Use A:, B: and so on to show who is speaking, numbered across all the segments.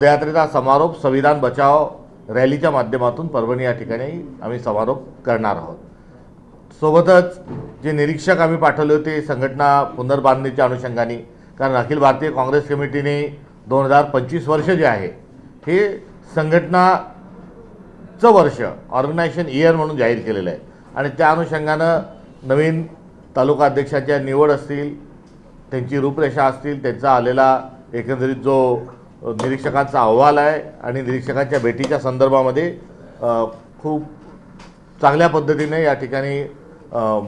A: पदयात्रेचा समारोप संविधान बचाव रॅलीच्या माध्यमातून परभणी या ठिकाणी आम्ही समारोप करणार आहोत। सोबतच जे निरीक्षक आम्ही पाठवले होते संघटना पुनर्बांधणीच्या अनुषंगाने, कारण अखिल भारतीय काँग्रेस कमिटीने 2025 वर्ष जे आहे हे संघटनाचं वर्ष ऑर्गनायझेशन इयर म्हणून जाहीर केलेलं आहे आणि त्या अनुषंगानं नवीन तालुका अध्यक्षांच्या निवड असतील, त्यांची रूपरेषा असतील, त्यांचा आलेला एकंदरीत जो निरीक्षकांचा अहवाल आहे आणि निरीक्षकांच्या भेटीच्या संदर्भामध्ये खूप चांगल्या पद्धतीने या ठिकाणी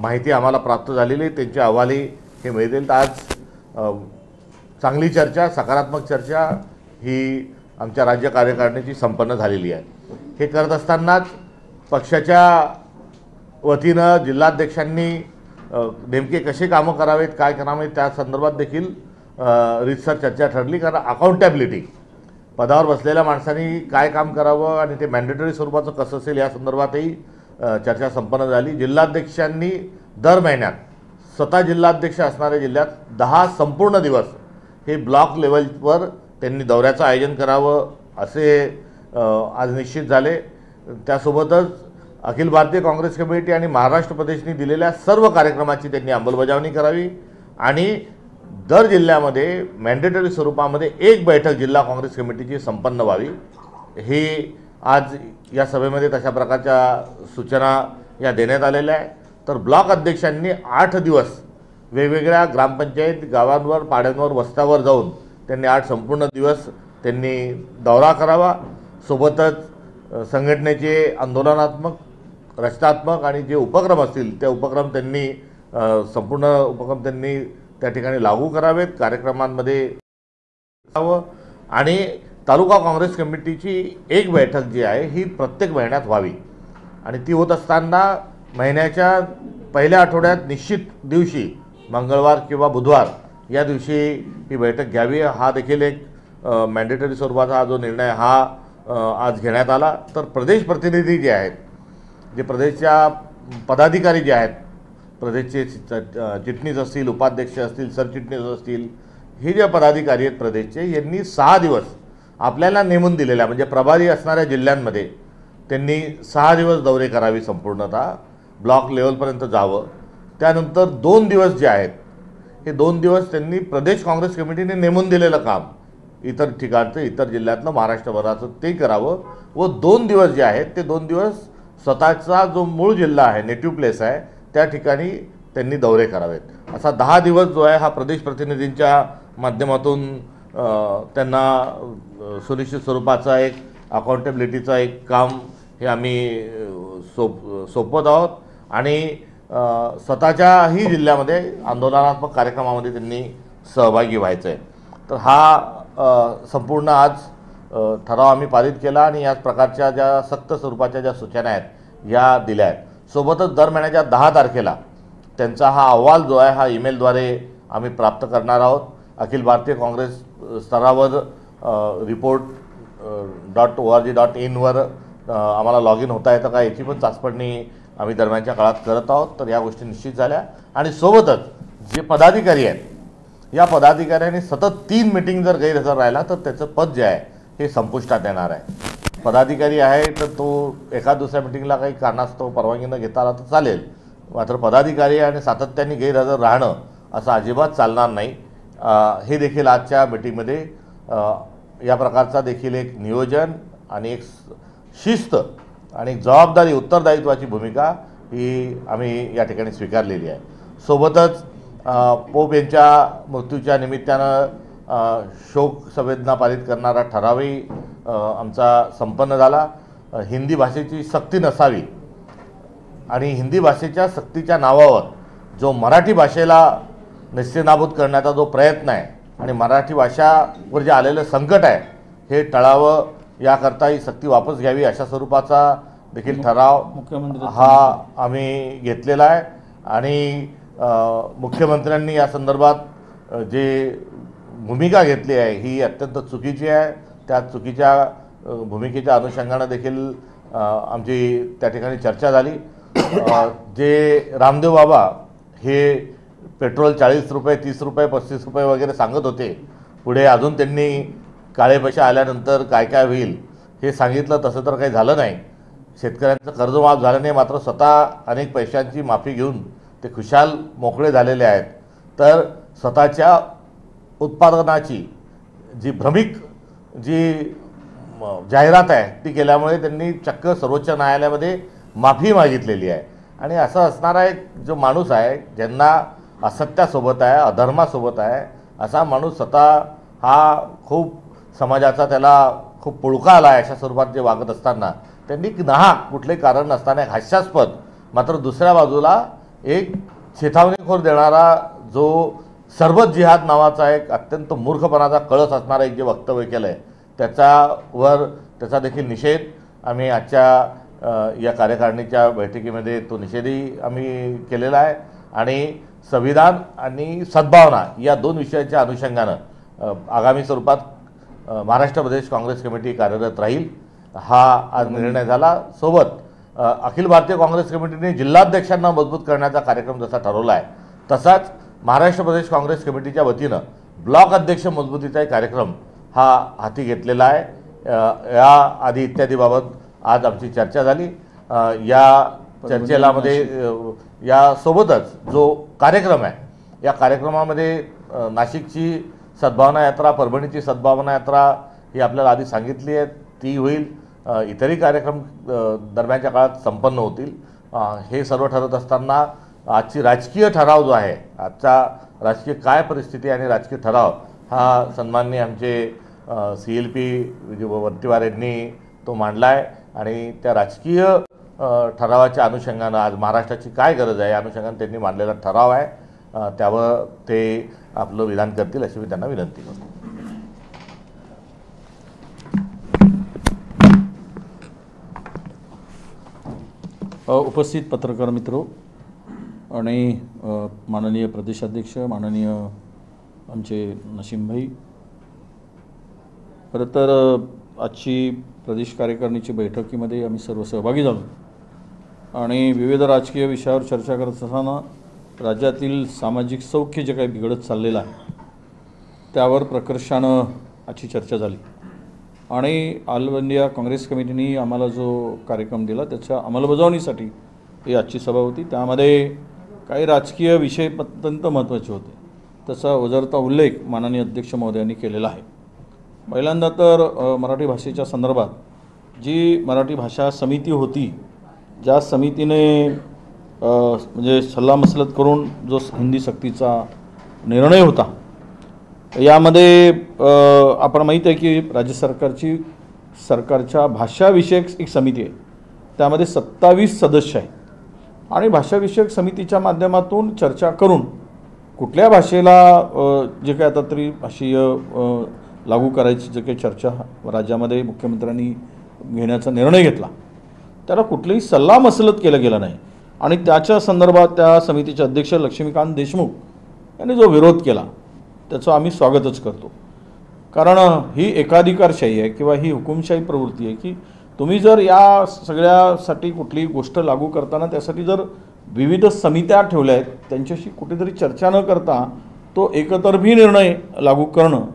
A: माहिती आम्हाला प्राप्त झालेली आहे। त्यांचे अहवालही हे मिळतील। तर आज चांगली चर्चा, सकारात्मक चर्चा ही आमच्या राज्य कार्यकारिणीची संपन्न झालेली आहे। हे करत असतानाच पक्षाच्या वतीनं जिल्हाध्यक्षांनी नेमके कसे कामं करावेत, काय करावे त्या संदर्भात देखील रीतसर चर्चा ठरली। कारण अकाउंटेबिलिटी, पदावर बसलेल्या माणसांनी काय काम करावं आणि ते मॅन्डेटरी स्वरूपाचं कसं असेल या संदर्भातही चर्चा संपन्न झाली। जिल्हाध्यक्षांनी दर महिन्यात स्वतः जिल्हाध्यक्ष असणाऱ्या जिल्ह्यात 10 संपूर्ण दिवस हे ब्लॉक लेवलवर त्यांनी दौऱ्याचं आयोजन करावं असे आज निश्चित झाले। त्यासोबतच अखिल भारतीय काँग्रेस कमिटी आणि महाराष्ट्र प्रदेशने दिलेल्या सर्व कार्यक्रमाची त्यांनी अंमलबजावणी करावी आणि दर जिल्ह्यामध्ये मॅन्डेटरी स्वरूपामध्ये एक बैठक जिल्हा काँग्रेस कमिटीची संपन्न व्हावी, ही आज या सभेमध्ये तशा प्रकारच्या सूचना या देण्यात आलेल्या आहे। तर ब्लॉक अध्यक्षांनी 8 दिवस वेगवेगळ्या ग्रामपंचायत गावांवर, पाड्यांवर, वस्त्यावर जाऊन त्यांनी 8 संपूर्ण दिवस त्यांनी दौरा करावा। सोबतच संघटनेचे आंदोलनात्मक, रचनात्मक आणि जे उपक्रम असतील त्या उपक्रम त्यांनी संपूर्ण उपक्रम त्यांनी त्या ठिकाणी लागू करावेत, कार्यक्रमांमध्ये आणि तालुका काँग्रेस कमिटीची एक बैठक जी आहे ही प्रत्येक महिन्यात व्हावी आणि ती होत असताना महिन्याच्या पहिल्या आठवड्यात निश्चित दिवशी मंगळवार किंवा बुधवार या दिवशी ही बैठक घ्यावी। हा देखील एक मॅन्डेटरी स्वरूपाचा हा जो निर्णय हा आज घेण्यात आला। तर प्रदेश प्रतिनिधी जे आहेत, जे प्रदेशच्या पदाधिकारी जे आहेत, प्रदेशचे चिटणीस असतील, उपाध्यक्ष असतील, सरचिटणीस असतील, हे जे पदाधिकारी आहेत प्रदेशचे, यांनी 6 दिवस आपल्याला नेमून दिलेल्या म्हणजे प्रभारी असणाऱ्या जिल्ह्यांमध्ये त्यांनी 6 दिवस दौरे करावे, संपूर्णतः ब्लॉक लेवलपर्यंत जावं। त्यानंतर 2 दिवस जे आहेत हे 2 दिवस त्यांनी प्रदेश काँग्रेस कमिटीने नेमून दिलेलं काम इतर ठिकाणचं, इतर जिल्ह्यातलं, महाराष्ट्रभराचं ते करावं व 2 दिवस जे आहेत ते 2 दिवस स्वतःचा जो मूळ जिल्हा आहे, नेटिव्ह प्लेस आहे, त्या ठिकाणी त्यांनी दौरे करावेत। असा 10 दिवस जो आहे हा प्रदेश प्रतिनिधींच्या माध्यमातून त्यांना सुनिश्चित स्वरूपाचा एक अकाउंटेबिलिटीचा एक काम हे आम्ही सोपवत आहोत आणि स्वतःच्याही जिल्ह्यामध्ये आंदोलनात्मक कार्यक्रमामध्ये त्यांनी सहभागी व्हायचं आहे। तर हा संपूर्ण आज ठराव आम्ही पारित केला आणि याच प्रकारच्या ज्या सक्त स्वरूपाच्या ज्या सूचना आहेत या दिल्या आहेत। सोबतच दर महिन्याच्या 10 तारखेला त्यांचा हा अहवाल जो आहे हा ईमेलद्वारे आम्ही प्राप्त करणार आहोत। अखिल भारतीय काँग्रेस स्तरावर report.org.in वर आम्हाला लॉग इन होता येतं का याची पण चाचपणी आम्ही दरम्यानच्या काळात करत आहोत। तर या गोष्टी निश्चित झाल्या आणि सोबतच जे पदाधिकारी आहेत या पदाधिकाऱ्यांनी सतत 3 मीटिंग जर गैरहजर राहिला तर त्याचं पद जे आहे हे संपुष्टात येणार आहे। पदाधिकारी आहे तर तो एका दुसऱ्या मीटिंगला काही कारणास्तव परवानगी न घेता आला तर चालेल, मात्र पदाधिकारी आणि सातत्याने गैरहजर राहणं असं अजिबात चालणार नाही। हे देखील आजच्या मीटिंगमध्ये या प्रकारचा देखील एक नियोजन आणि एक शिस्त आणि एक जबाबदारी, उत्तरदायित्वाची भूमिका ही आम्ही या ठिकाणी स्वीकारलेली आहे। सोबतच पोप यांच्या मृत्यूच्या निमित्तानं शोक संवेदना पारित करणारा ठरावही आमचा संपन्न झाला। हिंदी भाषेची सक्ती नसावी आणि हिंदी भाषेच्या सक्तीच्या नावावर जो मराठी भाषेला नेस्तनाबूत करण्याचा जो प्रयत्न आहे आणि मराठी भाषावर जे आलेलं संकट आहे हे टळावं याकरता ही सक्ती वापस घ्यावी अशा स्वरूपाचा देखील ठराव हा आम्ही घेतलेला आहे आणि मुख्यमंत्र्यांनी या संदर्भात जे भूमिका घेतली आहे ही अत्यंत चुकीची आहे। त्या चुकीच्या भूमिकेच्या अनुषंगानं देखील आमची त्या ठिकाणी चर्चा झाली। जे रामदेव बाबा हे पेट्रोल 40 रुपये, 30 रुपये, 35 रुपये वगैरे सांगत होते, पुढे अजून त्यांनी काळे पैसे आल्यानंतर काय काय होईल हे सांगितलं, तसं तर काही झालं नाही. शेतकऱ्यांचं कर्जमाफ झालं नाही, मात्र स्वतः अनेक पैशांची माफी घेऊन ते खुशाल मोकळे झालेले आहेत. तर स्वतःच्या उत्पादनाची जी भ्रमिक जी जाहिरात आहे ती केल्यामुळे त्यांनी चक्क सर्वोच्च न्यायालयामध्ये माफी मागितलेली आहे. आणि असं असणारा एक जो माणूस आहे, ज्यांना असत्यासोबत आहे, अधर्मासोबत आहे, असा माणूस स्वतः हा खूप समाजाचा त्याला खूप पुळका आला आहे अशा स्वरूपात जे वागत असताना त्यांनी नाहक कुठलेही कारण नसताना एक हास्यास्पद, मात्र दुसऱ्या बाजूला एक चेतावणीखोर देणारा जो सरबत जिहाद नावाचा एक अत्यंत मूर्खपणाचा कळस असणारा एक जे वक्तव्य केलं आहे त्याचा देखील निषेध आम्ही आजच्या या कार्यकारिणीच्या बैठकीमध्ये तो निषेधही आम्ही केलेला आहे. आणि संविधान आणि सद्भावना या दोन विषयाच्या अनुषंगानं आगामी स्वरूपात महाराष्ट्र प्रदेश काँग्रेस कमिटी कार्यरत राहील हा आज निर्णय झाला. सोबत अखिल भारतीय काँग्रेस कमिटीने जिल्हाध्यक्षांना मजबूत करण्याचा कार्यक्रम जसा ठरवला आहे, तसाच महाराष्ट्र प्रदेश काँग्रेस कमिटीच्या वतीनं ब्लॉक अध्यक्ष मजबूतीचा एक कार्यक्रम हा हाती घेतलेला आहे. या आदी इत्यादीबाबत आज आमची चर्चा झाली. या चर्चेलामध्ये यासोबतच जो कार्यक्रम आहे, या कार्यक्रमामध्ये नाशिकची सद्भावना यात्रा, परभणीची सद्भावना यात्रा ही आपल्याला आधी सांगितली आहे, ती होईल. इतरही कार्यक्रम दरम्यानच्या काळात संपन्न होतील. हे सर्व ठरत असताना आजची राजकीय ठराव जो आहे, आजचा राजकीय काय परिस्थिती आणि राजकीय ठराव हा सन्माननीय आमचे CLP वरतीवार यांनी तो मांडला आहे. आणि त्या राजकीय ठरावाच्या अनुषंगानं आज महाराष्ट्राची काय गरज आहे या अनुषंगानं त्यांनी मांडलेला ठराव आहे, त्यावर ते आपलं विधान करतील अशी मी त्यांना विनंती करतो.
B: उपस्थित पत्रकार मित्र आणि माननीय प्रदेशाध्यक्ष, माननीय आमचे नसीमभाई, खरं तर आजची प्रदेश कार्यकारिणीची बैठकीमध्ये आम्ही सर्व सहभागी झालो आणि विविध राजकीय विषयावर चर्चा करत असताना राज्यातील सामाजिक सौख्य जे काही बिघडत चाललेलं आहे त्यावर प्रकर्षानं आजची चर्चा झाली. आणि ऑल इंडिया काँग्रेस कमिटीने आम्हाला जो कार्यक्रम दिला त्याच्या अंमलबजावणीसाठी ही आजची सभा होती. त्यामध्ये काही राजकीय विषय अत्यंत महत्त्वाचे होते, त्याचा ओझरता उल्लेख माननीय अध्यक्ष महोदयांनी केलेला आहे. पहिल्यांदा तर मराठी भाषेच्या संदर्भात जी मराठी भाषा समिती होती, ज्या समितीने म्हणजे सल्लामसलत करून जो हिंदी सक्तीचा निर्णय होता, यामध्ये आपण माहीत आहे की राज्य सरकारच्या भाषाविषयक एक समिती आहे, त्यामध्ये 27 सदस्य आहेत. आणि भाषाविषयक समितीच्या माध्यमातून चर्चा करून कुठल्या भाषेला जे काही आता तरी भाषीय लागू करायची जे काही चर्चा राज्यामध्ये मुख्यमंत्र्यांनी घेण्याचा निर्णय घेतला, त्याला कुठलीही सल्लामसलत केलं गेलं नाही. आणि त्याच्या संदर्भात त्या समितीचे अध्यक्ष लक्ष्मीकांत देशमुख यांनी जो विरोध केला त्याचं आम्ही स्वागतच करतो. कारण ही एकाधिकारशाही आहे किंवा ही हुकुमशाही प्रवृत्ती आहे की तुम्ही जर या सगळ्यासाठी कुठलीही गोष्ट लागू करताना त्यासाठी जर विविध समित्या ठेवल्या आहेत, त्यांच्याशी कुठेतरी चर्चा न करता तो एकतर्फी निर्णय लागू करणं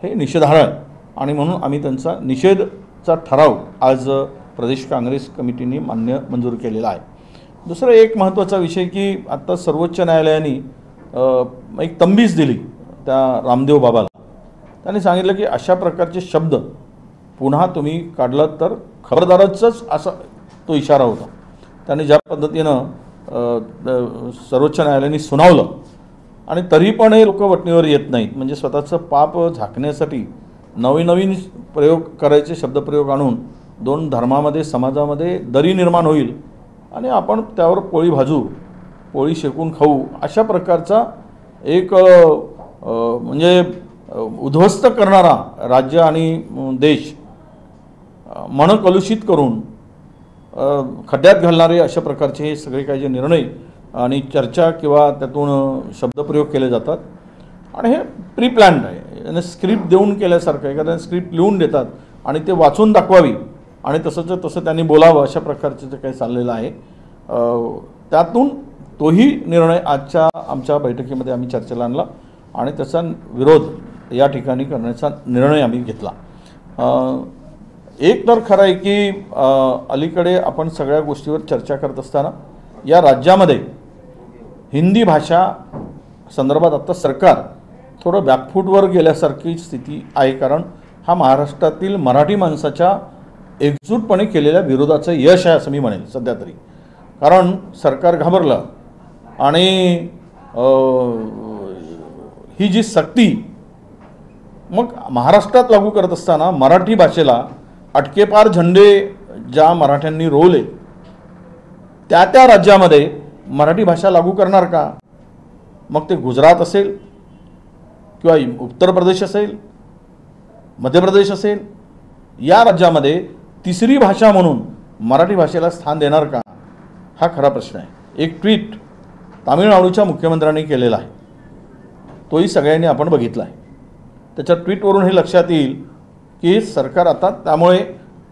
B: हे निषेधार्ह आहे. आणि म्हणून आम्ही त्यांचा निषेधचा ठराव आज प्रदेश काँग्रेस कमिटीने मंजूर केलेला आहे. दुसरा एक महत्त्वाचा विषय की आत्ता सर्वोच्च न्यायालयाने एक तंबीस दिली त्या रामदेव बाबाला. त्यांनी सांगितलं की अशा प्रकारचे शब्द पुन्हा तुम्ही काढलात तर खबरदारच असा तो इशारा होता. त्यांनी ज्या पद्धतीनं सर्वोच्च न्यायालयाने सुनावलं आणि तरी पण हे लोक वटणीवर येत नाहीत, म्हणजे स्वतःचं पाप झाकण्यासाठी नवीन प्रयोग करायचे, शब्दप्रयोग आणून दोन धर्मामध्ये समाजामध्ये दरी निर्माण होईल आणि आपण त्यावर पोळी भाजू, पोळी शेकून खाऊ, अशा प्रकारचा एक म्हणजे उद्ध्वस्त करणारा राज्य आणि देश मन कलुषित करून खड्ड्यात घालणारे अशा प्रकारचे हे सगळे काही जे निर्णय आणि चर्चा किंवा त्यातून शब्दप्रयोग केले जातात आणि हे प्री प्लॅन्ड आहे. याने स्क्रिप्ट देऊन केल्यासारखं, एखाद्या स्क्रिप्ट लिहून देतात आणि ते वाचून दाखवावी आणि तसं त्यांनी बोलावं, अशा प्रकारचं जे काही चाललेलं आहे. त्यातून तोही निर्णय आजच्या आमच्या बैठकीमध्ये आम्ही चर्चेला आणला आणि त्याचा विरोध या ठिकाणी करण्याचा निर्णय आम्ही घेतला. एक तर खरं आहे की अलीकडे आपण सगळ्या गोष्टीवर चर्चा करत असताना या राज्यामध्ये हिंदी भाषा संदर्भात आता सरकार थोडं बॅकफूटवर गेल्यासारखी स्थिती आहे, कारण हा महाराष्ट्रातील मराठी माणसाच्या एकजूटपणे केलेल्या विरोधाचं यश आहे असं मी म्हणेल सध्या तरी. कारण सरकार घाबरलं आणि ही जी सक्ती मग महाराष्ट्रात लागू करत असताना मराठी भाषेला अटकेपार झेंडे ज्या मराठ्यांनी रोवले त्या राज्यामध्ये मराठी भाषा लागू करणार का? मग ते गुजरात असेल किंवा उत्तर प्रदेश असेल, मध्य प्रदेश असेल, या राज्यामध्ये तिसरी भाषा म्हणून मराठी भाषेला स्थान देणार का? हा खरा प्रश्न आहे. एक ट्विट तामिळनाडूच्या मुख्यमंत्र्यांनी केलेला आहे, तोही सगळ्यांनी आपण बघितला आहे. त्याच्या ट्विटवरून हे लक्षात येईल की सरकार आता त्यामुळे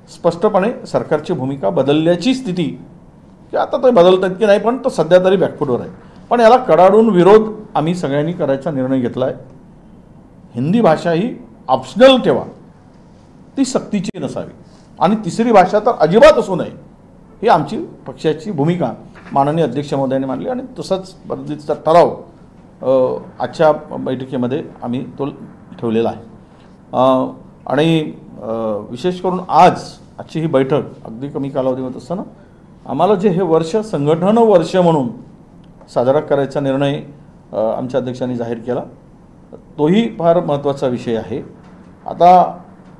B: स्पष्टपणे सरकारची भूमिका बदलल्याची स्थिती, की आता ते बदलत आहेत की नाही पण तो सध्या तरी बॅकफूटवर आहे. पण याला कडाडून विरोध आम्ही सगळ्यांनी करायचा निर्णय घेतला आहे. हिंदी भाषा ही ऑप्शनल ठेवा, ती सक्तीची नसावी, आणि तिसरी भाषा तर अजिबात असू नये ही आमची पक्षाची भूमिका माननीय अध्यक्ष महोदयांनी मांडली, आणि तसाच पद्धतीचा ठराव आजच्या बैठकीमध्ये आम्ही तो ठेवलेला आहे. आणि विशेष करून आजची ही बैठक अगदी कमी कालावधी होत असताना आम्हाला जे हे वर्ष संघटन वर्ष म्हणून साजरा करायचा निर्णय आमच्या अध्यक्षांनी जाहीर केला, तोही फार महत्त्वाचा विषय आहे. आता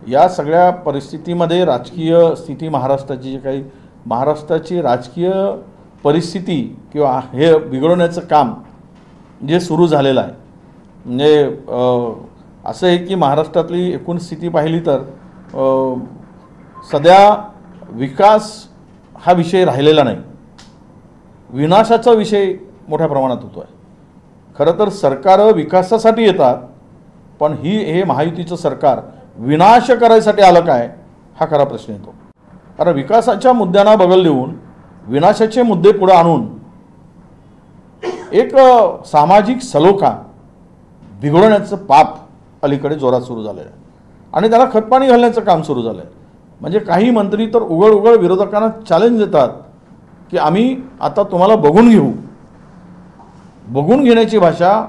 B: या सगळ्या परिस्थितीमध्ये राजकीय स्थिती महाराष्ट्राची, जे काही महाराष्ट्राची राजकीय परिस्थिती किंवा हे बिघडवण्याचं काम जे सुरू झालेलं आहे, म्हणजे असं आहे की महाराष्ट्रातली एकूण स्थिती पाहिली तर सध्या विकास हा विषय राहिलेला नाही, विनाशाचा विषय मोठ्या प्रमाणात होतो आहे. खरं तर सरकार विकासासाठी येतात, पण हे महायुतीचं सरकार विनाश करायसाठी आलं काय हा खरा प्रश्न येतो. कारण विकासाच्या मुद्द्यांना बगल देऊन विनाशाचे मुद्दे पुढे आणून एक सामाजिक सलोखा बिघडवण्याचं पाप अलीकडे जोरात सुरू झालं आहे, आणि त्याला खतपाणी घालण्याचं काम सुरू झालं आहे. म्हणजे काही मंत्री तर उघड विरोधकांना चॅलेंज देतात की आम्ही आता तुम्हाला बघून घेऊ. बघून घेण्याची भाषा,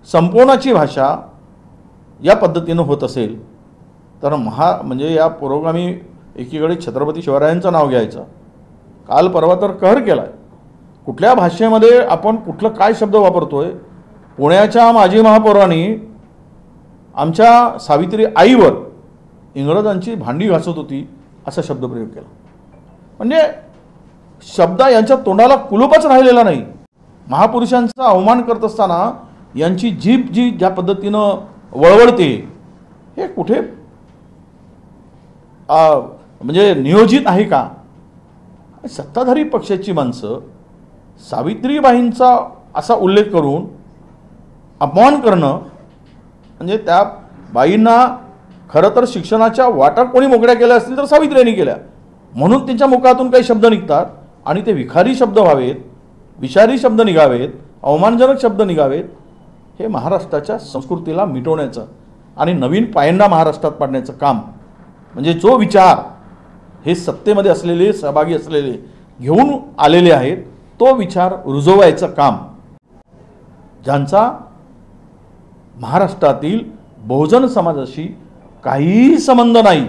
B: संपवण्याची भाषा या पद्धतीनं होत असेल तर म्हणजे या पुरोगामी एकीकडे छत्रपती शिवरायांचं नाव घ्यायचं, काल परवा तर कहर केला आहे. कुठल्या भाषेमध्ये आपण कुठलं काय शब्द वापरतोय? पुण्याच्या माजी महापौरांनी आमच्या सावित्री आईवर इंग्रजांची भांडी घासत होती असा शब्दप्रयोग केला. म्हणजे शब्द यांच्या तोंडाला कुलूपच राहिलेला नाही. महापुरुषांचा अवमान करत असताना यांची जीभ जी ज्या पद्धतीनं वळवळते हे कुठे म्हणजे नियोजित आहे का? सत्ताधारी पक्षाची माणसं सावित्रीबाईंचा असा उल्लेख करून अपमान करणं, म्हणजे त्या बाईंना खरं तर शिक्षणाच्या वाटा कोणी मोकळ्या केल्या असतील तर सावित्र्यांनी केल्या, म्हणून त्यांच्या मुखातून काही शब्द निघतात आणि ते विखारी शब्द व्हावेत, विषारी शब्द निघावेत, अवमानजनक शब्द निघावेत. हे महाराष्ट्राच्या संस्कृतीला मिटवण्याचं आणि नवीन पायंडा महाराष्ट्रात पाडण्याचं काम, म्हणजे जो विचार हे सत्तेमध्ये असलेले, सहभागी असलेले घेऊन आलेले आहेत, तो विचार रुजवायचं काम, ज्यांचा महाराष्ट्रातील बहुजन समाजाशी काहीही संबंध नाही,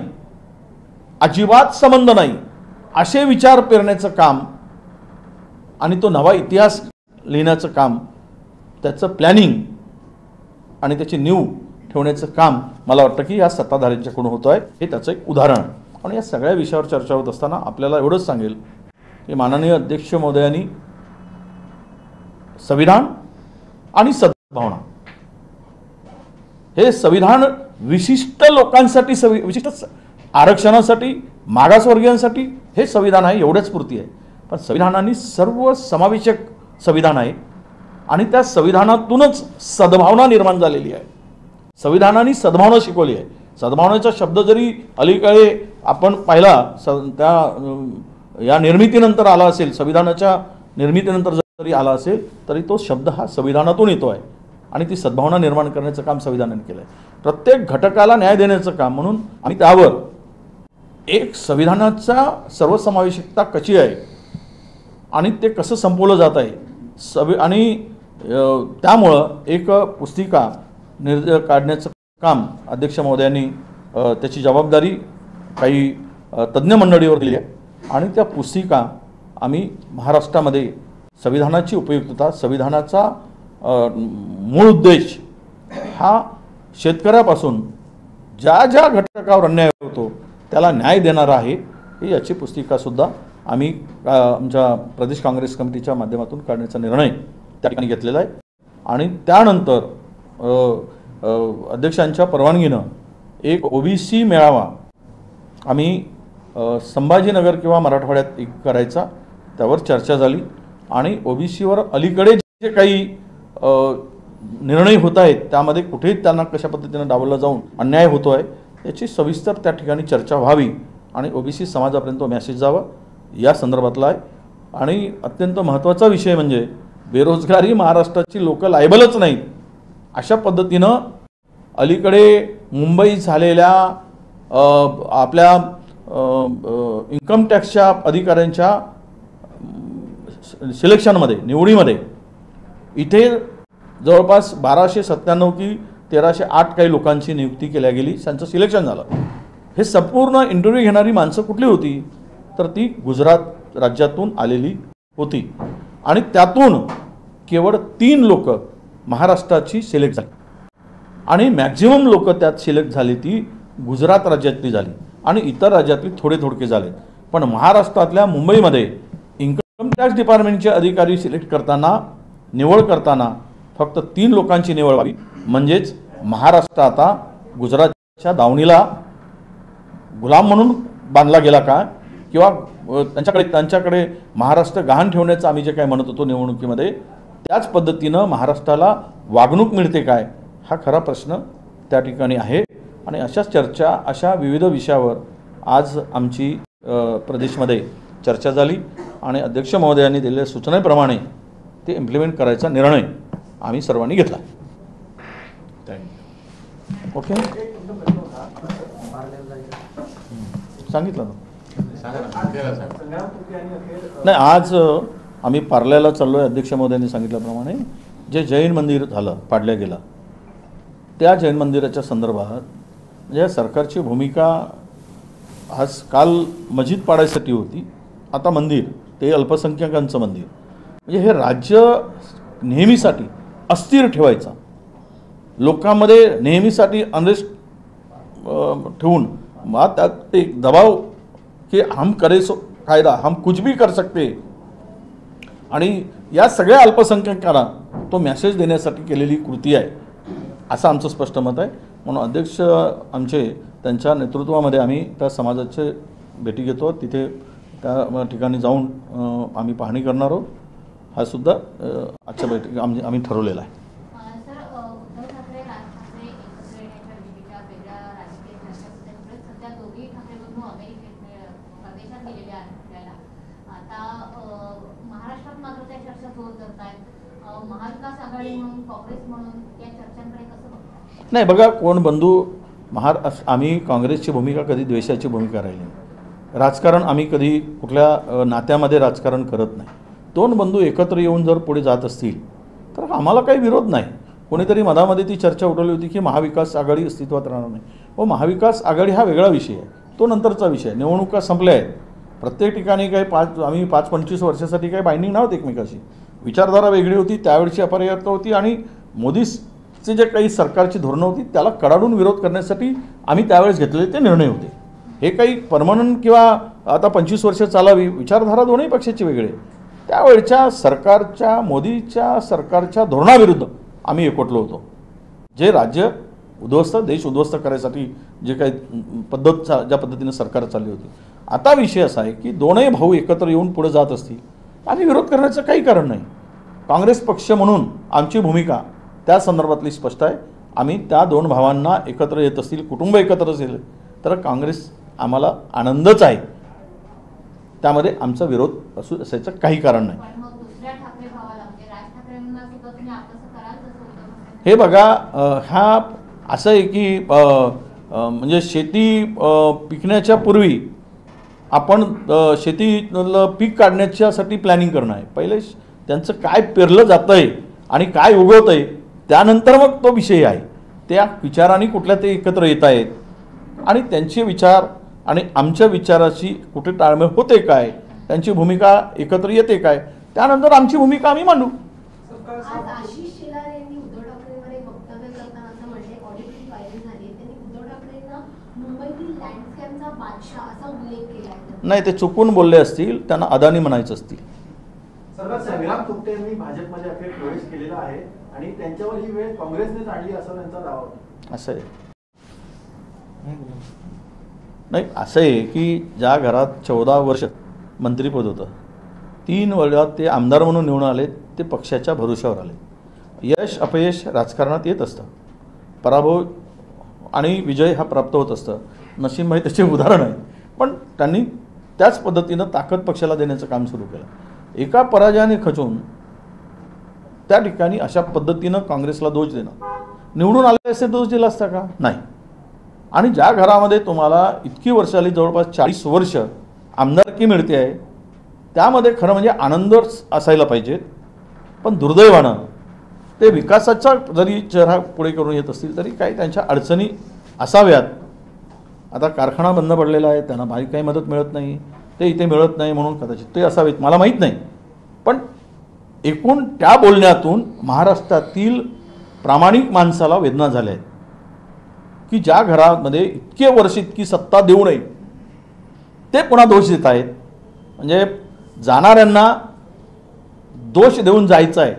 B: अजिबात संबंध नाही, असे विचार पेरण्याचं काम आणि तो नवा इतिहास लिहिण्याचं काम, त्याचं प्लॅनिंग आणि त्याची नीव ठेवण्याचं काम मला वाटतं की या सत्ताधाऱ्यांच्याकडून होतं आहे. हे त्याचं एक उदाहरण. आणि या सगळ्या विषयावर चर्चा होत असताना आपल्याला एवढंच सांगेल की माननीय अध्यक्ष महोदयांनी संविधान आणि सद्भावना, हे संविधान विशिष्ट लोकांसाठी, विशिष्ट आरक्षणासाठी, मागासवर्गीयांसाठी हे संविधान आहे एवढ्याच पुरती आहे. पण संविधानाने सर्व समावेशक संविधान आहे आणि त्या संविधानातूनच सद्भावना निर्माण झालेली आहे. संविधानाने सद्भावना शिकवली आहे. सद्भावनेचा शब्द जरी अलीकडे आपण पाहिला त्या या निर्मितीनंतर आला असेल, संविधानाच्या निर्मितीनंतर जरी आला असेल तरी तो शब्द हा संविधानातून येतो आहे आणि ती सद्भावना निर्माण करण्याचं काम संविधानाने केलं आहे. प्रत्येक घटकाला न्याय देण्याचं काम म्हणून आम्ही त्यावर एक संविधानाचा सर्वसमावेशकता कशी आहे आणि ते कसं संपवलं जात आहे आणि त्यामुळं एक पुस्तिका काढण्याचं काम अध्यक्ष महोदयांनी त्याची जबाबदारी काही तज्ज्ञ मंडळीवर दिली आहे आणि त्या पुस्तिका आम्ही महाराष्ट्रामध्ये संविधानाची उपयुक्तता, संविधानाचा मूळ उद्देश हा शेतकऱ्यापासून ज्या ज्या घटकावर अन्याय होतो त्याला न्याय देणारा आहे ही याची पुस्तिकासुद्धा आम्ही आमच्या प्रदेश काँग्रेस कमिटीच्या माध्यमातून काढण्याचा निर्णय त्या ठिकाणी घेतलेला आहे आणि त्यानंतर अध्यक्षांच्या परवानगीनं एक ओबीसी मेळावा आम्ही संभाजीनगर किंवा मराठवाड्यात एक करायचा त्यावर चर्चा झाली आणि ओबीसीवर अलीकडे जे काही निर्णय होत आहेत त्यामध्ये कुठेही त्यांना कशा पद्धतीनं डावललं जाऊन अन्याय होतो आहे याची सविस्तर त्या ठिकाणी चर्चा व्हावी आणि ओबीसी समाजापर्यंत मेसेज जावा या संदर्भातला आहे। आणि अत्यंत महत्त्वाचा विषय म्हणजे बेरोजगारी महाराष्ट्राची लोक लायबलच नाहीत अशा पद्धतीनं अलीकडे मुंबईत झालेल्या आपल्या इन्कम टॅक्सच्या अधिकाऱ्यांच्या सिलेक्शनमध्ये निवडीमध्ये इथे जवळपास 1297 की 1308 काही लोकांची नियुक्ती केल्या गेली, त्यांचं सिलेक्शन झालं। हे संपूर्ण इंटरव्ह्यू घेणारी माणसं कुठली होती तर ती गुजरात राज्यातून आलेली होती आणि त्यातून केवळ 3 लोक महाराष्ट्राची सिलेक्ट झाली आणि मॅक्झिमम लोक त्यात सिलेक्ट झाली ती गुजरात राज्यातली झाली आणि इतर राज्यातली थोडके झाले। पण महाराष्ट्रातल्या मुंबईमध्ये इन्कम टॅक्स डिपार्टमेंटचे अधिकारी सिलेक्ट करताना निवड करताना फक्त 3 लोकांची निवड व्हावी म्हणजेच महाराष्ट्र आता गुजरातच्या दावणीला गुलाम म्हणून बांधला गेला का किंवा त्यांच्याकडे महाराष्ट्र गहाण ठेवण्याचं आम्ही जे काय म्हणत होतो निवडणुकीमध्ये त्याच पद्धतीनं महाराष्ट्राला वागणूक मिळते काय हा खरा प्रश्न त्या ठिकाणी आहे। आणि अशाच चर्चा अशा विविध विषयावर आज आमची प्रदेशमध्ये चर्चा झाली आणि अध्यक्ष महोदयांनी दिलेल्या सूचनेप्रमाणे ते इम्प्लिमेंट करायचा निर्णय आम्ही सर्वांनी घेतला। ओके सांगितलं नाही आज आम्ही पार्ल्याला चाललो आहे। अध्यक्ष महोदयांनी सांगितल्याप्रमाणे जे जैन मंदिर झालं पाडल्या गेलं त्या जैन मंदिराच्या संदर्भात म्हणजे सरकारची भूमिका आज काल मस्जिद पाडायसाठी होती, आता मंदिर ते अल्पसंख्याकांचं मंदिर म्हणजे हे राज्य नेहमीसाठी अस्थिर ठेवायचा, लोकांमध्ये नेहमीसाठी अनरेस्ट ठेवून मग त्यात एक दबाव की हम करे सो कायदा हम कुछ भी कर सकते आणि या सगळ्या अल्पसंख्याकांना तो मेसेज देण्यासाठी केलेली कृती आहे असं आमचं स्पष्ट मत आहे। म्हणून अध्यक्ष आमचे त्यांच्या नेतृत्वामध्ये आम्ही त्या समाजाचे भेटी घेतो, तिथे त्या ठिकाणी जाऊन आम्ही पाहणी करणार आहोत। हा सुद्धा आजच्या बैठकीत आम्ही ठरवलेला आहे। नाही बघा कोण बंधू आम्ही काँग्रेसची भूमिका कधी द्वेषाची भूमिका राहिली नाही। राजकारण आम्ही कधी कुठल्या नात्यामध्ये राजकारण करत नाही। 2 बंधू एकत्र येऊन जर पुढे जात असतील तर आम्हाला काही विरोध नाही। कोणीतरी मधामध्ये ती चर्चा उठवली होती की महाविकास आघाडी अस्तित्वात राहणार नाही। व महाविकास आघाडी हा वेगळा विषय आहे, तो नंतरचा विषय आहे। निवडणुका संपल्या आहेत, प्रत्येक ठिकाणी काही आम्ही 5-25 वर्षासाठी काही बाइंडिंग नव्हती एकमेकाशी, विचारधारा वेगळी होती, त्यावेळची अपरिहार्यता होती आणि मोदीचे जे काही सरकारची धोरणं होती त्याला कडाडून विरोध करण्यासाठी आम्ही त्यावेळेस घेतलेले ते निर्णय होते। हे काही परमनंट किंवा आता 25 वर्ष चालावी विचारधारा दोन्ही पक्षाची वेगळी, त्यावेळच्या सरकारच्या मोदीच्या सरकारच्या धोरणाविरुद्ध आम्ही एकवटलो होतो। जे राज्य उद्ध्वस्त देश उद्ध्वस्त करायसाठी जे काही ज्या पद्धतीने सरकार चालली होती, आता विषय असा आहे की दोनही भाऊ एकत्र येऊन पुढे जात असतील आम्ही विरोध करण्याचं काही कारण नाही। काँग्रेस पक्ष म्हणून आमची भूमिका त्या संदर्भातली स्पष्ट आहे। आम्ही त्या 2 भावांना एकत्र येत असतील, कुटुंब एकत्र असेल तर काँग्रेस आम्हाला आनंदच आहे, त्यामध्ये आमचा विरोध असायचं काही कारण नाही। हे बघा ह्या असं आहे की म्हणजे शेती पिकण्याच्या पूर्वी आपण शेतीला पीक काढण्याच्यासाठी प्लॅनिंग करणं आहे. पहिले त्यांचं काय पेरलं जातं आहे आणि काय उगवतं आहे त्यानंतर मग तो विषय आहे. त्या विचारांनी कुठल्या ते एकत्र येत आहेत आणि त्यांचे विचार आणि आमच्या विचाराची कुठे ताळमेळ होते काय, त्यांची भूमिका एकत्र येते काय, त्यानंतर आमची भूमिका आम्ही मांडू.
C: आज आशिष शेलार यांनी उद्धव ठाकरेंवर एक वक्तव्य करताना असं म्हटले, ऑडिटची फायरिंग झाली, त्यांनी उद्धव ठाकरेंना मुंबईतील लँडस्कॅमचा बादशाह असा उल्लेख केला आहे.
B: नाही, ते चुकून बोलले असतील, त्यांना अदानी म्हणायचं असतील.
D: सर्वात संग्राम थोपटे यांनी भाजपमध्ये अखेर प्रवेश केलेला आहे आणि त्यांच्यावर ही वेळ काँग्रेसनेच आणली असा त्यांचा दावा होता.
B: असं आहे नाही, असं आहे की ज्या घरात 14 वर्ष मंत्रिपद होतं, 3 वेळा ते आमदार म्हणून निवडून आले, ते पक्षाच्या भरोश्यावर आले. यश अपयश राजकारणात येत असतं, पराभव आणि विजय हा प्राप्त होत असतं. नसीमभाई त्याचे उदाहरण आहे. पण त्यांनी त्याच पद्धतीनं ताकद पक्षाला देण्याचं काम सुरू केलं. एका पराजयाने खचून त्या ठिकाणी अशा पद्धतीनं काँग्रेसला दोष देणं, निवडून आले असे दोष दिला असता का? नाही. आणि ज्या घरामध्ये तुम्हाला इतकी वर्ष आली, जवळपास 40 वर्ष आमदारकी मिळते आहे, त्यामध्ये खरं म्हणजे आनंद असायला पाहिजेत. पण दुर्दैवानं ते विकासाचा जरी चेहरा पुढे करून येत असतील तरी काही त्यांच्या अडचणी असाव्यात. आता कारखाना बंद पडलेला आहे, त्यांना काही मदत मिळत नाही, ते इथे मिळत नाही म्हणून कदाचित ते असावेत, मला माहीत नाही. पण एकूण त्या बोलण्यातून महाराष्ट्रातील प्रामाणिक माणसाला वेदना झाल्या आहेत की ज्या घरामध्ये इतके वर्ष इतकी सत्ता देऊ नये ते पुन्हा दोष देत आहेत. म्हणजे जाणाऱ्यांना दोष देऊन जायचा आहे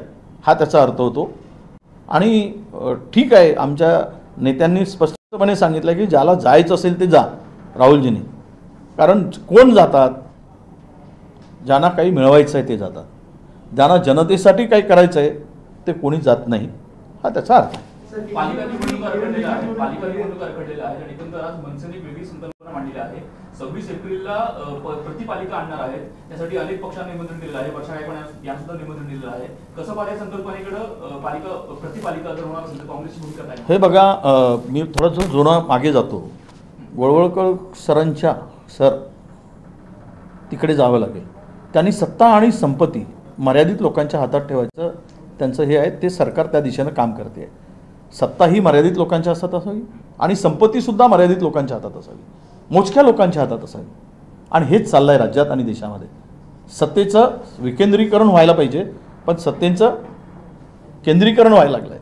B: हा त्याचा अर्थ होतो. आणि ठीक आहे, आमच्या नेत्यांनी स्पष्टपणे सांगितलं की ज्याला जायचं असेल ते जा, राहुलजींनी. कारण कोण जातात? ज्यांना काही मिळवायचं आहे ते जातात, ज्यांना जनतेसाठी काही करायचं आहे ते कोणी जात नाही, हा त्याचा अर्थ आहे.
E: पालिका निवडणूक रखडलेला आहे आणि एकंदर आज मनसेने वेगळी संकल्पना मांडलेली आहे. 26 एप्रिलला प्रतिपालिका आणणार आहेत, त्यासाठी अनेक पक्षांना निमंत्रण दिलेलं आहे, वर्षा गायकवाड यांना सुद्धा निमंत्रण दिलेलं आहे. कसं पाहिजे संकल्पनेकडे प्रतिपालिका जर होणार असेल तर काँग्रेसची भूमिका काय?
B: हे बघा, मी थोडंसं जुना मागे जातो. वळवळकर सरांच्या तिकडे जावं लागेल. त्यांनी सत्ता आणि संपत्ती मर्यादित लोकांच्या हातात ठेवायचं त्यांचं हे आहे, ते सरकार त्या दिशेनं काम करते आहे. सत्ता ही मर्यादित लोकांच्या हातात असावी आणि संपत्तीसुद्धा मर्यादित लोकांच्या हातात असावी, मोजक्या लोकांच्या हातात असावी. आणि हेच चाललं आहे राज्यात आणि देशामध्ये. सत्तेचं विकेंद्रीकरण व्हायला पाहिजे, पण सत्तेचं केंद्रीकरण व्हायला लागलं आहे.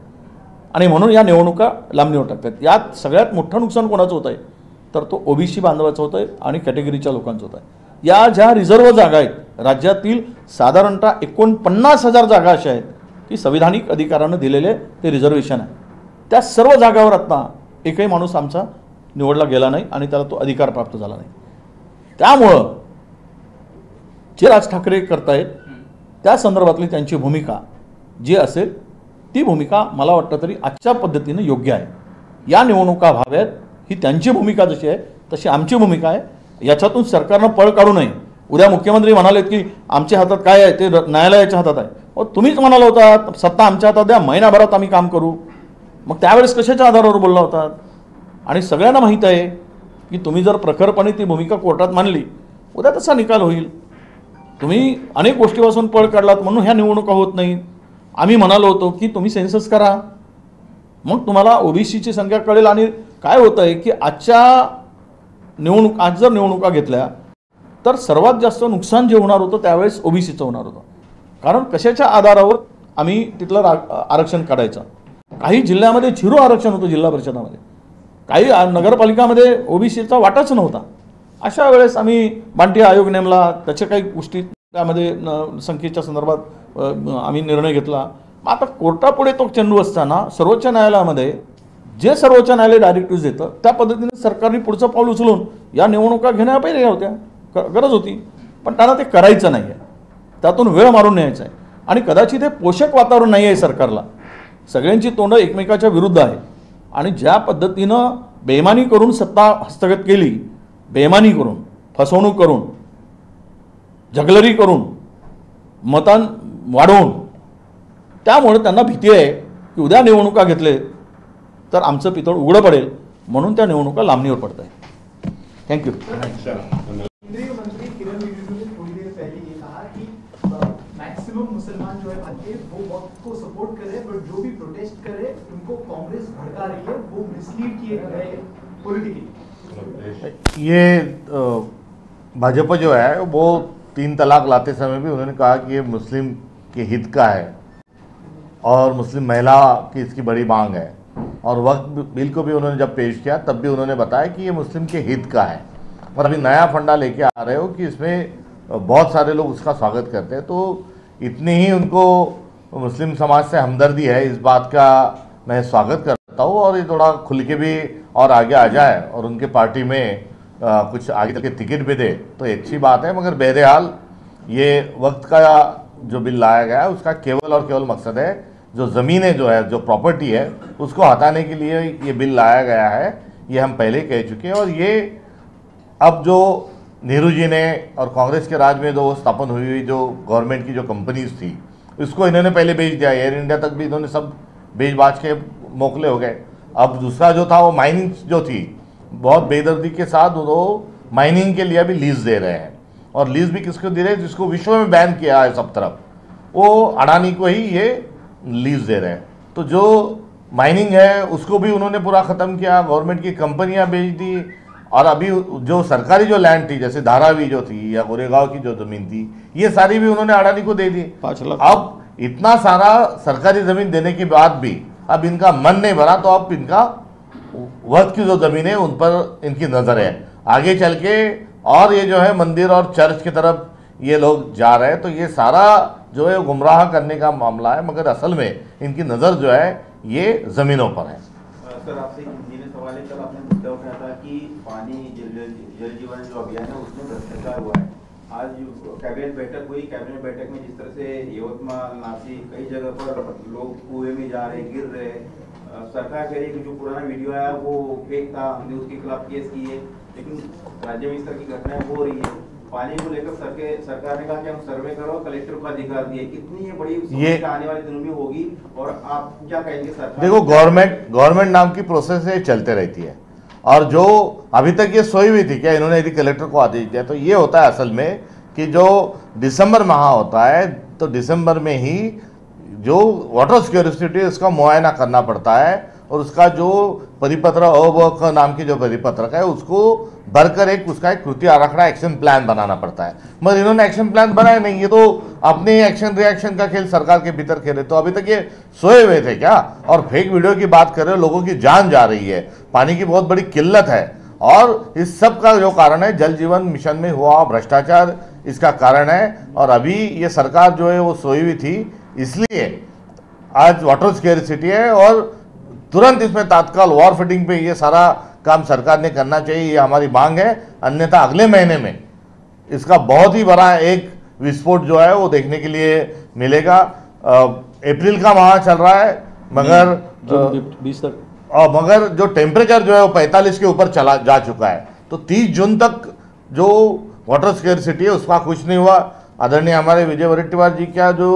B: आणि म्हणून या निवडणुका लांबणीवर टाकतात. यात सगळ्यात मोठं नुकसान कोणाचं होतं आहे तर तो ओबीसी बांधवाचं होतं आहे आणि कॅटेगरीच्या लोकांचं होतं आहे. या ज्या रिझर्व्ह जागा आहेत राज्यातील, साधारणतः 49,000 जागा अशा आहेत की संविधानिक अधिकारानं दिलेले ते रिझर्वेशन आहे. त्या सर्व जागावर आता एकही माणूस आमचा निवडला गेला नाही आणि त्याला तो अधिकार प्राप्त झाला नाही. त्यामुळं जे राज ठाकरे करतायत त्या संदर्भातली त्यांची भूमिका जी असेल ती भूमिका मला वाटतं तरी आजच्या पद्धतीनं योग्य आहे. या निवडणुका व्हाव्यात ही त्यांची भूमिका जशी आहे तशी आमची भूमिका आहे. याच्यातून सरकारनं पळ काढू नये. उद्या मुख्यमंत्री म्हणालेत की आमच्या हातात काय आहे ते न्यायालयाच्या हातात आहे. तुम्हीच म्हणाला होता सत्ता आमच्या हातात द्या, महिनाभरात आम्ही काम करू. मग त्यावेळेस कशाच्या आधारावर बोलला होतात? आणि सगळ्यांना माहीत आहे की तुम्ही जर प्रखरपणे ती भूमिका कोर्टात मांडली, उद्या तसा निकाल होईल. तुम्ही अनेक गोष्टीपासून पळ काढलात म्हणून ह्या निवडणुका होत नाहीत. आम्ही म्हणालो होतो की तुम्ही सेन्सस करा, मग तुम्हाला ओबीसीची संख्या कळेल. आणि काय होतं आहे की आज जर निवडणुका घेतल्या तर सर्वात जास्त नुकसान जे होणार होतं त्यावेळेस ओबीसीचं होणार होतं. कारण कशाच्या आधारावर आम्ही तिथलं आरक्षण काढायचं? काही जिल्ह्यामध्ये 0 आरक्षण होतं जिल्हा परिषदामध्ये, काही नगरपालिकामध्ये ओबीसीचा वाटाच नव्हता. अशा वेळेस आम्ही बांटी आयोग नेमला, त्याच्या काही गोष्टी त्यामध्ये संख्येच्या संदर्भात आम्ही निर्णय घेतला. मग आता कोर्टापुढे तो चेंडू असताना सर्वोच्च न्यायालयामध्ये जे सर्वोच्च न्यायालय डायरेक्टिव्ह देतं त्या पद्धतीने सरकारने पुढचं पाऊल उचलून या निवडणुका घेण्या पाहिजे होत्या, गरज होती. पण त्यांना ते करायचं नाही आहे, त्यातून वेळ मारून न्यायचा आहे. आणि कदाचित हे पोषक वातावरण नाही आहे सरकारला. सगळ्यांची तोंडं एकमेकाच्या विरुद्ध आहे. आणि ज्या पद्धतीनं बेईमानी करून सत्ता हस्तगत केली, बेईमानी करून, फसवणूक करून, जगलरी करून, मतां वाढवून, त्यामुळे त्यांना भीती आहे की उद्या निवडणुका घेतले तर आमचं पितळ उघडं पडेल, म्हणून त्या निवडणुका लांबणीवर पडत आहेत. थँक्यू.
D: केंद्रीय मंत्री किरण रिजिजू ने थोड़ी देर पहले ये कहा कि मैक्सिमम मुसलमान जो है भारतीय वो वक्त को सपोर्ट कर रहे हैं, बट जो भी प्रोटेस्ट कर रहे हैं उनको कांग्रेस भड़का रही है, वो मिसलीड किए गए पॉलिटिकली.
A: ये भाजपा जो है वो 3 तलाक लाते समय भी उन्होंने कहा कि ये मुस्लिम के हित का है और मुस्लिम महिला की इसकी बड़ी मांग है, और वक्त बिल को भी उन्होंने जब पेश किया तब भी उन्होंने बताया कि ये मुस्लिम के हित का है. और अभी नया फंडा लेके आ रहे हो कि इसमें बहुत सारे लोग उसका स्वागत करते हैं, तो इतनी ही उनको मुस्लिम समाज से हमदर्दी है, इस बात का मैं स्वागत करता हूँ. और ये थोड़ा खुल के भी और आगे आ जाए और उनके पार्टी में कुछ आगे चल के टिकट भी दे तो अच्छी बात है. मगर बहरहाल ये वक्त का जो बिल लाया गया है उसका केवल और केवल मकसद है जो ज़मीनें जो है, जो प्रॉपर्टी है, उसको हटाने के लिए ये बिल लाया गया है. ये हम पहले कह चुके हैं. और ये अब जो नेहरू जी ने और कांग्रेस के राज में जो स्थापन हुई जो गवर्नमेंट की जो कंपनीज थी, उसको इन्होंने पहले बेच दिया. एयर इंडिया तक भी इन्होंने सब बेच बाच के मोकले हो गए. अब दूसरा जो था वो माइनिंग जो थी, बहुत बेदर्दी के साथ वो माइनिंग के लिए भी लीज दे रहे हैं. और लीज भी किसको दे रहे हैं? जिसको विश्व में बैन किया है सब तरफ, वो अडानी को ही ये लीज दे रहे हैं. तो जो माइनिंग है उसको भी उन्होंने पूरा ख़त्म किया, गवर्नमेंट की कंपनियां बेच दी. और अभी जो सरकारी जो लैंड थी, जैसे धारावी जो थी या गोरेगांव की जो ज़मीन थी, ये सारी भी उन्होंने अडानी को दे दी.
B: 5 लाख.
A: अब इतना सारा सरकारी ज़मीन देने के बाद भी अब इनका मन नहीं भरा, तो अब इनका वक्त की जो ज़मीन है उन पर इनकी नज़र है. आगे चल के और ये जो है मंदिर और चर्च की तरफ ये लोग जा रहे हैं, तो ये सारा जो है गुमराह करने का मामला है. मगर असल में इनकी नज़र जो है ये ज़मीनों पर है.
F: सर, आपसे एक हिंदी में सवाल है. कल आपने मुद्दा उठाया था कि पानी जल जीवन जो अभियान है उसमें भ्रष्टाचार हुआ है. आज कैबिनेट बैठक हुई. कैबिनेट बैठक में जिस तरह से यवतमाल, नासिक, कई जगह पर लोग कुएं में जा रहे, गिर रहे, सरकार कह रही है कि जो पुराना वीडियो आया वो फेक था, हमने उसके खिलाफ केस किए, लेकिन राज्य में इस तरह की घटनाएं हो रही है. पानी को लेकर सरकार ने कहा कि हम सर्वे करो, कलेक्टर को अधिकार दिए. कितनी ये बड़ी समस्या आने वाले दिनों में होगी और आप क्या कहेंगे सरकार?
A: देखो, गवर्नमेंट नाम की प्रोसेस है, चलते रहती है. और जो अभी तक ये सोई हुई थी क्या, इन्होंने यदि कलेक्टर को आदेश दिया, तो ये होता है असल में कि जो दिसंबर माह होता है, तो दिसंबर में ही जो वाटर सिक्योरिटी है उसका मुआयना करना पड़ता है और उसका जो परिपत्र अवक नाम की जो परिपत्रक है उसको भरकर उसका एक कृति आराखड़ा एक्शन प्लान बनाना पड़ता है. मगर इन्होंने एक्शन प्लान बनाया नहीं. ये तो अपने एक्शन रिएक्शन का खेल सरकार के भीतर खेले. तो अभी तक ये सोए हुए थे क्या? और फेक वीडियो की बात कर रहे हो, लोगों की जान जा रही है, पानी की बहुत बड़ी किल्लत है. और इस सब का जो कारण है जल जीवन मिशन में हुआ भ्रष्टाचार, इसका कारण है. और अभी ये सरकार जो है वो सोई हुई थी, इसलिए आज वाटर स्केर्सिटी है और तुरंत इसमें तात्काल वॉर फिटिंग पे ये सारा काम सरकार ने करना चाहिए, ये हमारी मांग है. अन्यथा अगले महीने में इसका बहुत ही बड़ा एक विस्फोट जो है वो देखने के लिए मिलेगा. अप्रैल का माह चल रहा है, मगर
B: 20 तक,
A: और मगर जो टेम्परेचर जो है वो 45 के ऊपर चला जा चुका है. तो 30 जून तक जो वाटर स्केर्सिटी है उसका कुछ नहीं हुआ. आदरणीय हमारे विजय वडेट्टीवार जी का जो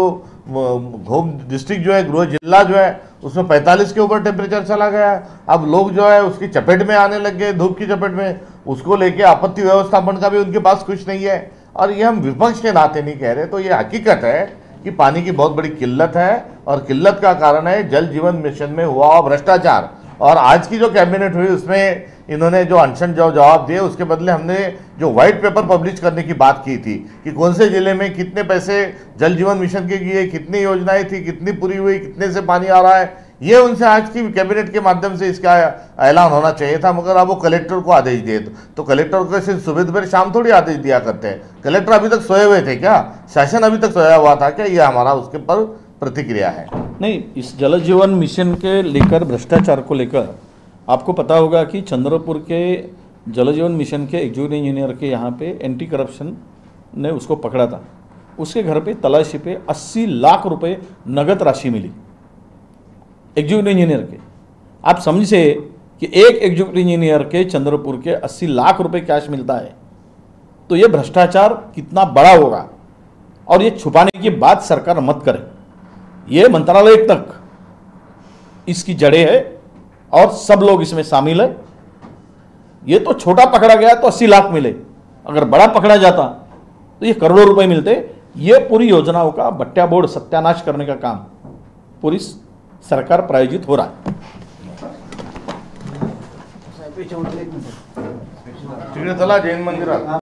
A: होम डिस्ट्रिक्ट जो है, गृह जिला जो है, उसमें 45 के ऊपर टेम्परेचर चला गया है. अब लोग जो है उसकी चपेट में आने लग गए, धूप की चपेट में. उसको लेके आपत्ति व्यवस्थापन का भी उनके पास कुछ नहीं है. और ये हम विपक्ष के नाते नहीं कह रहे, तो ये हकीकत है कि पानी की बहुत बड़ी किल्लत है और किल्लत का कारण है जल जीवन मिशन में हुआ भ्रष्टाचार. और आज की जो कैबिनेट हुई उसमें इन्होंने जो अनशन जो जवाब दिए, उसके बदले हमने जो व्हाइट पेपर पब्लिश करने की बात की थी कि कौन से जिले में कितने पैसे जल जीवन मिशन के लिए, कितनी योजनाएं थी, कितनी पूरी हुई, कितने से पानी आ रहा है, ये उनसे आज की कैबिनेट के माध्यम से इसका ऐलान होना चाहिए था. मगर अब वो कलेक्टर को आदेश दिए, तो कलेक्टर को सिर्फ सुबह दोपहर शाम थोड़ी आदेश दिया करते हैं. कलेक्टर अभी तक सोए हुए थे क्या? शासन अभी तक सोया हुआ था क्या? ये हमारा उसके पर प्रतिक्रिया है.
B: नहीं, इस जल जीवन मिशन के लेकर, भ्रष्टाचार को लेकर आपको पता होगा कि चंद्रपुर के जल जीवन मिशन के एग्जीक्यूटिव इंजीनियर के यहाँ पे एंटी करप्शन ने उसको पकड़ा था. उसके घर पे तलाशी पे 80 लाख रुपए नगद राशि मिली एग्जीक्यूटिव इंजीनियर के. आप समझे कि एक एग्जीक्यूटिव इंजीनियर के चंद्रपुर के 80 लाख रुपए कैश मिलता है, तो ये भ्रष्टाचार कितना बड़ा होगा. और ये छुपाने की बात सरकार मत करे. ये मंत्रालय तक इसकी जड़ें है और सब लोग इसमें शामिल है। ये तो छोटा पकड़ा गया तो 80 लाख मिले, अगर बड़ा पकड़ा जाता तो ये करोड़ों रुपए मिलते। ये पूरी योजनाओं का बट्टा बोर्ड सत्यानाश करने का काम पूरी सरकार प्रायोजित हो रहा है।
A: तिकडे चला जैन मंदिरात।